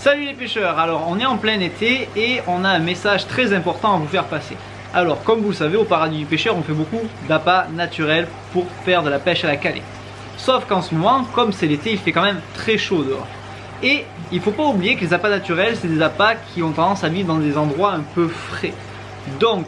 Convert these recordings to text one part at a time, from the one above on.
Salut les pêcheurs, alors on est en plein été et on a un message très important à vous faire passer. Alors comme vous le savez, au Paradis du Pêcheur, on fait beaucoup d'appâts naturels pour faire de la pêche à la calée. Sauf qu'en ce moment, comme c'est l'été, il fait quand même très chaud dehors. Et il ne faut pas oublier que les appâts naturels, c'est des appâts qui ont tendance à vivre dans des endroits un peu frais. Donc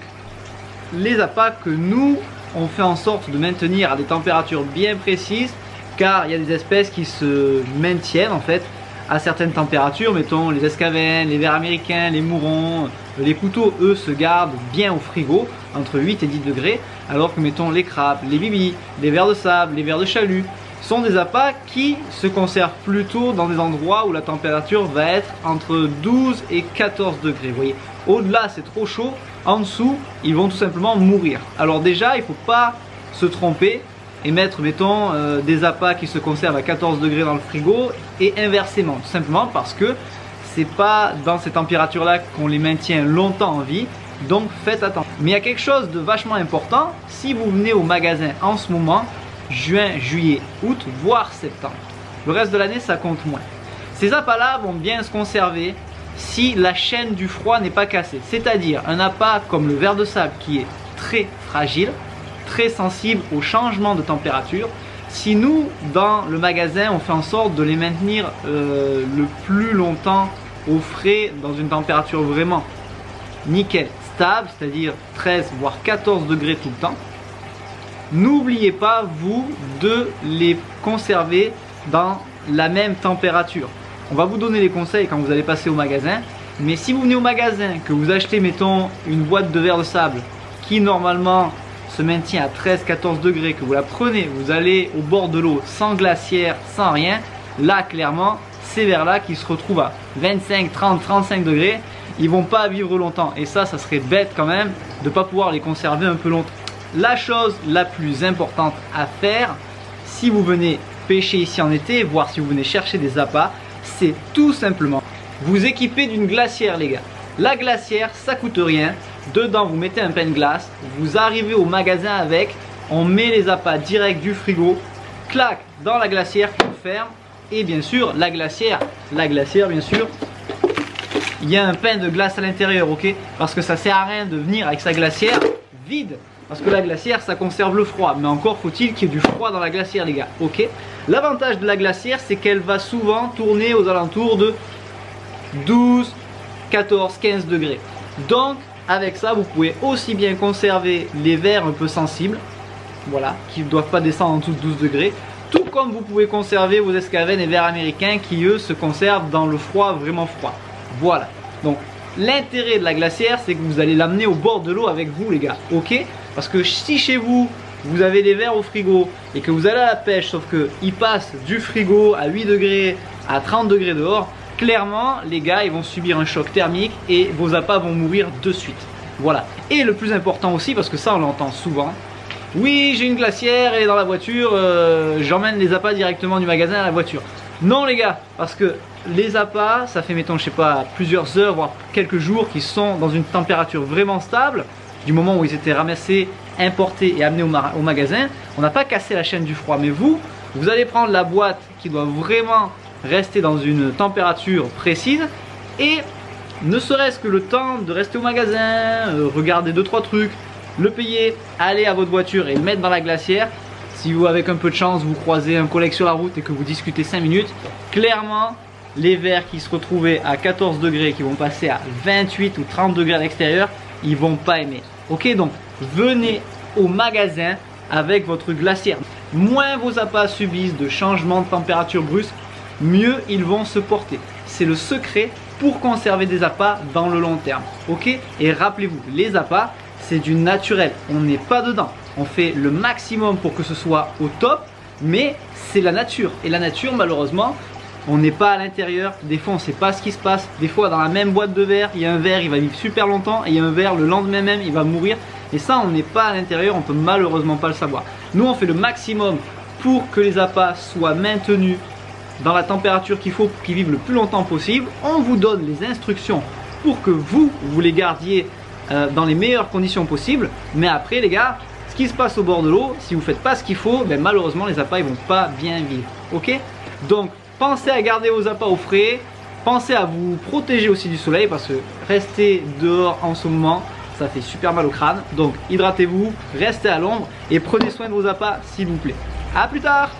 les appâts que nous, on fait en sorte de maintenir à des températures bien précises, car il y a des espèces qui se maintiennent en fait à certaines températures, mettons les escavens, les vers américains, les mourons, les couteaux, eux se gardent bien au frigo entre 8 et 10 degrés, alors que mettons les crabes, les bibis, les vers de sable, les vers de chalut sont des appâts qui se conservent plutôt dans des endroits où la température va être entre 12 et 14 degrés. Vous voyez, au-delà c'est trop chaud, en dessous ils vont tout simplement mourir. Alors déjà il ne faut pas se tromper et mettre mettons des appâts qui se conservent à 14 degrés dans le frigo et inversement, tout simplement parce que c'est pas dans ces températures là qu'on les maintient longtemps en vie, donc faites attention. Mais il y a quelque chose de vachement important, si vous venez au magasin en ce moment, juin, juillet, août, voire septembre, le reste de l'année ça compte moins. Ces appâts là vont bien se conserver si la chaîne du froid n'est pas cassée, c'est-à-dire un appât comme le ver de sable qui est très fragile, très sensible au changement de température. Si nous dans le magasin on fait en sorte de les maintenir le plus longtemps au frais dans une température vraiment nickel, stable, c'est-à-dire 13 voire 14 degrés tout le temps, n'oubliez pas vous de les conserver dans la même température. On va vous donner les conseils quand vous allez passer au magasin, mais si vous venez au magasin, que vous achetez mettons une boîte de verre de sable qui normalement se maintient à 13-14 degrés, que vous la prenez, vous allez au bord de l'eau sans glacière, sans rien, là clairement ces vers là qui se retrouvent à 25, 30, 35 degrés, ils vont pas vivre longtemps et ça serait bête quand même de pas pouvoir les conserver un peu longtemps. La chose la plus importante à faire si vous venez pêcher ici en été, voire si vous venez chercher des appâts, c'est tout simplement vous équiper d'une glacière les gars. La glacière ça coûte rien. Dedans vous mettez un pain de glace, vous arrivez au magasin avec, on met les appâts direct du frigo, clac dans la glacière qu'on ferme et bien sûr la glacière bien sûr, il y a un pain de glace à l'intérieur, ok, parce que ça sert à rien de venir avec sa glacière vide, parce que la glacière ça conserve le froid, mais encore faut-il qu'il y ait du froid dans la glacière les gars, ok. L'avantage de la glacière c'est qu'elle va souvent tourner aux alentours de 12, 14, 15 degrés, donc avec ça, vous pouvez aussi bien conserver les vers un peu sensibles, voilà, qui ne doivent pas descendre en dessous de 12 degrés, tout comme vous pouvez conserver vos escavens et vers américains qui eux se conservent dans le froid vraiment froid. Voilà, donc l'intérêt de la glacière c'est que vous allez l'amener au bord de l'eau avec vous les gars, ok. Parce que si chez vous, vous avez des vers au frigo et que vous allez à la pêche, sauf qu'ils passent du frigo à 8 degrés à 30 degrés dehors, clairement les gars ils vont subir un choc thermique et vos appâts vont mourir de suite. Voilà. Et le plus important aussi, parce que ça on l'entend souvent, oui j'ai une glacière et dans la voiture j'emmène les appâts directement du magasin à la voiture. Non les gars, parce que les appâts ça fait mettons je sais pas plusieurs heures voire quelques jours qu'ils sont dans une température vraiment stable. Du moment où ils étaient ramassés, importés et amenés au magasin, on n'a pas cassé la chaîne du froid. Mais vous allez prendre la boîte qui doit vraiment rester dans une température précise et ne serait-ce que le temps de rester au magasin, regarder 2-3 trucs, le payer, aller à votre voiture et le mettre dans la glacière. Si vous avec un peu de chance vous croisez un collègue sur la route et que vous discutez 5 minutes, clairement les vers qui se retrouvaient à 14 degrés qui vont passer à 28 ou 30 degrés à l'extérieur, ils vont pas aimer. Ok, donc venez au magasin avec votre glacière. Moins vos appâts subissent de changements de température brusques, mieux ils vont se porter. C'est le secret pour conserver des appâts dans le long terme, ok. Et rappelez-vous, les appâts c'est du naturel, on n'est pas dedans, on fait le maximum pour que ce soit au top, mais c'est la nature, et la nature malheureusement on n'est pas à l'intérieur, des fois on ne sait pas ce qui se passe, des fois dans la même boîte de verre, il y a un verre il va vivre super longtemps et il y a un verre le lendemain même il va mourir, et ça on n'est pas à l'intérieur, on peut malheureusement pas le savoir. Nous on fait le maximum pour que les appâts soient maintenus dans la température qu'il faut pour qu'ils vivent le plus longtemps possible. On vous donne les instructions pour que vous les gardiez dans les meilleures conditions possibles, mais après les gars, ce qui se passe au bord de l'eau, si vous faites pas ce qu'il faut, ben malheureusement les appâts ils vont pas bien vivre, ok. Donc pensez à garder vos appâts au frais, Pensez à vous protéger aussi du soleil parce que rester dehors en ce moment, ça fait super mal au crâne. Donc hydratez-vous, restez à l'ombre et prenez soin de vos appâts s'il vous plaît. A plus tard!